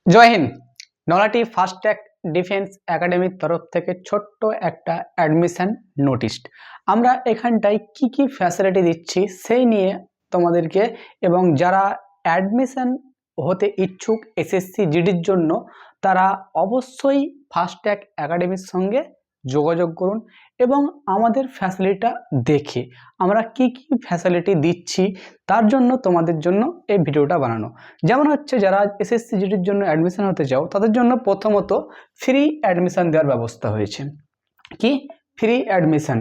জয় Hind. Nalhati fast track defence একাডেমির তরফ থেকে ছোট্ট একটা অ্যাডমিশন নোটিশ। আমরা এখানটায় কি কি ফ্যাসিলিটি দিচ্ছি সেই নিয়ে তোমাদেরকে, এবং যারা অ্যাডমিশন হতে ইচ্ছুক এসএসসি জিডির জন্য তারা অবশ্যই ফাস্ট ট্র্যাক একাডেমির সঙ্গে যোগাযোগ করুন এবং আমাদের ফ্যাসিলিটিটা দেখে আমরা কি কি ফ্যাসিলিটি দিচ্ছি তার জন্য তোমাদের জন্য এই ভিডিওটা বানানো। যেমন হচ্ছে যারা এসএসসি জিডির জন্য অ্যাডমিশন হতে চাও তাদের জন্য প্রথমত ফ্রি অ্যাডমিশন দেওয়ার ব্যবস্থা হয়েছে। কি ফ্রি অ্যাডমিশন।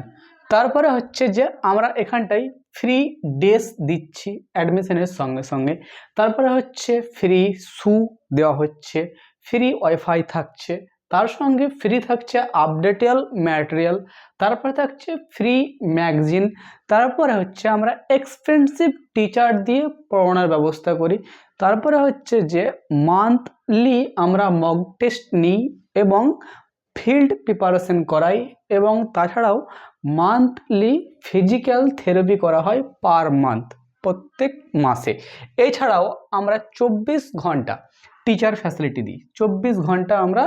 তারপরে হচ্ছে যে আমরা এখানটায় ফ্রি ড্রেস দিচ্ছি অ্যাডমিশনের সঙ্গে সঙ্গে। তারপরে হচ্ছে ফ্রি শু দেওয়া হচ্ছে, ফ্রি ওয়াইফাই থাকছে, তার সঙ্গে ফ্রি থাকছে আপডেটেল ম্যাটেরিয়াল, তারপরে থাকছে ফ্রি ম্যাগাজিন। তারপরে হচ্ছে আমরা এক্সপেন্সিভ টিচার দিয়ে পড়ানোর ব্যবস্থা করি। তারপরে হচ্ছে যে মান্থলি আমরা মক টেস্ট নিই এবং ফিল্ড প্রিপারেশন করাই, এবং তাছাড়াও মান্থলি ফিজিক্যাল থেরাপি করা হয় পার মান্থ, প্রত্যেক মাসে। এছাড়াও আমরা 24 ঘন্টা টিচার ফ্যাসিলিটি দিই, 24 ঘন্টা আমরা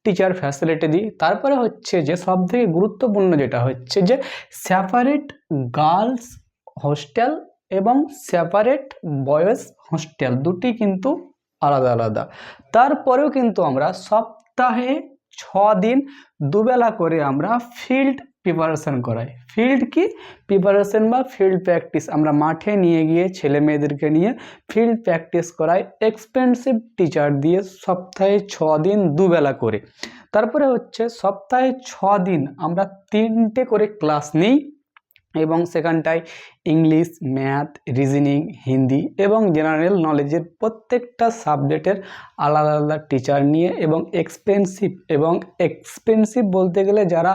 টিচার ফ্যাসিলিটি দিই। তারপরে হচ্ছে যে সবথেকে গুরুত্বপূর্ণ যেটা হচ্ছে যে সেপারেট গার্লস হস্টেল এবং সেপারেট বয়েজ হস্টেল, দুটি কিন্তু আলাদা আলাদা। তারপরেও কিন্তু আমরা সপ্তাহে 6 দিন দুবেলা করে আমরা ফিল্ড প্রিপারেশন করাই। ফিল্ড কি প্রিপারেশন বা ফিল্ড প্র্যাকটিস, আমরা মাঠে নিয়ে গিয়ে ছেলে মেয়েদেরকে নিয়ে ফিল্ড প্র্যাকটিস করাই এক্সপেন্সিভ টিচার দিয়ে সপ্তাহে 6 দিন দুবেলা করে। তারপরে হচ্ছে সপ্তাহে 6 দিন আমরা 3টে করে ক্লাস নিই, এবং সেখানটায় ইংলিশ, ম্যাথ, রিজনিং, হিন্দি এবং জেনারেল নলেজের প্রত্যেকটা সাবজেক্টের আলাদা আলাদা টিচার নিয়ে, এবং এক্সপেন্সিভ বলতে গেলে যারা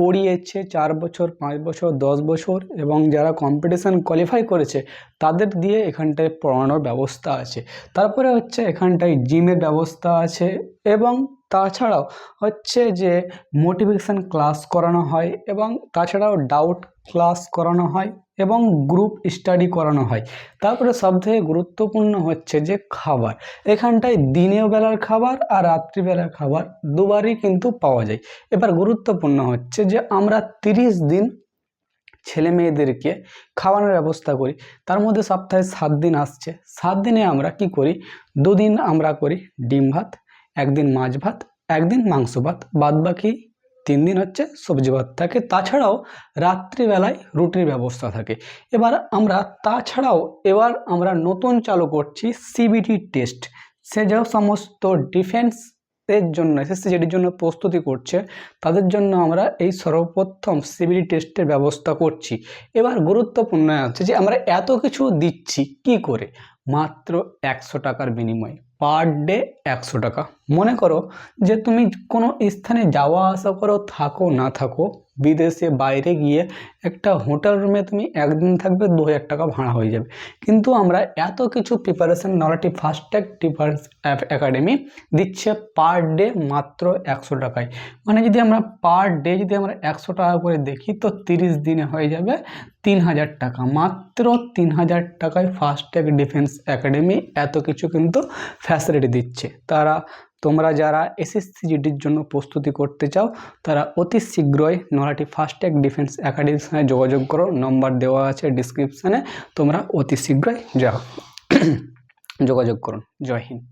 পড়িয়েছে 4 বছর, 5 বছর, 10 বছর এবং যারা কম্পিটিশান কোয়ালিফাই করেছে তাদের দিয়ে এখানটায় পড়ানোর ব্যবস্থা আছে। তারপরে হচ্ছে এখানটায় জিমের ব্যবস্থা আছে, এবং তাছাড়াও হচ্ছে যে মোটিভেশন ক্লাস করানো হয়, এবং তাছাড়াও ডাউট ক্লাস করানো হয় এবং গ্রুপ স্টাডি করানো হয়। তারপরে সবথেকে গুরুত্বপূর্ণ হচ্ছে যে খাবার, এখানটায় দিনের বেলার খাবার আর রাত্রিবেলার খাবার দুবারই কিন্তু পাওয়া যায়। এবার গুরুত্বপূর্ণ হচ্ছে যে আমরা 30 দিন ছেলে মেয়েদেরকে খাওয়ানোর ব্যবস্থা করি। তার মধ্যে সপ্তাহে 7 দিন আসছে, 7 দিনে আমরা কি করি, 2 দিন আমরা করি ডিম ভাত, 1 দিন মাছ ভাত, 1 দিন মাংস ভাত, বাদ বাকি 3 দিন হচ্ছে সবজি ভাত থাকে। তাছাড়াও রাত্রিবেলায় রুটির ব্যবস্থা থাকে। তাছাড়াও এবার আমরা নতুন চালু করছি সিবিটি টেস্ট। সে যে সমস্ত ডিফেন্স এর জন্য এসএসসি জিডির জন্য প্রস্তুতি করছে তাদের জন্য আমরা এই সর্বপ্রথম সিবিটি টেস্টের ব্যবস্থা করছি। এবার গুরুত্বপূর্ণ হচ্ছে যে আমরা এত কিছু দিচ্ছি কি করে, মাত্র 100 টাকার বিনিময়ে, পার ডে 100 টাকা। মনে করো যে তুমি কোনো স্থানে যাওয়া আসা করো, থাকো না থাকো, বিদেশে বাইরে গিয়ে একটা হোটেল রুমে তুমি একদিন থাকবে, 2000 টাকা ভাড়া হয়ে যাবে। কিন্তু আমরা এত কিছু preparation Nalhati fast track defence academy দিচ্ছে পার ডে মাত্র 100 টাকায়। মানে যদি আমরা পার ডে যদি আমরা 100 টাকা করে দেখি তো 30 দিনে হয়ে যাবে 3000 টাকা। মাত্র 3000 টাকায় ফাস্ট ট্র্যাক ডিফেন্স একাডেমি এত কিছু কিন্তু ফ্যাসিলিটি দিচ্ছে। তোমরা যারা এসএসসি জিডির জন্য প্রস্তুতি করতে চাও তারা অতি শীঘ্রই নলাটি ফাস্ট ট্র্যাক ডিফেন্স একাডেমির সঙ্গে যোগাযোগ করো, নম্বর দেওয়া আছে ডিসক্রিপশানে, তোমরা অতি শীঘ্রই যোগাযোগ করুন। জয় হিন্দ।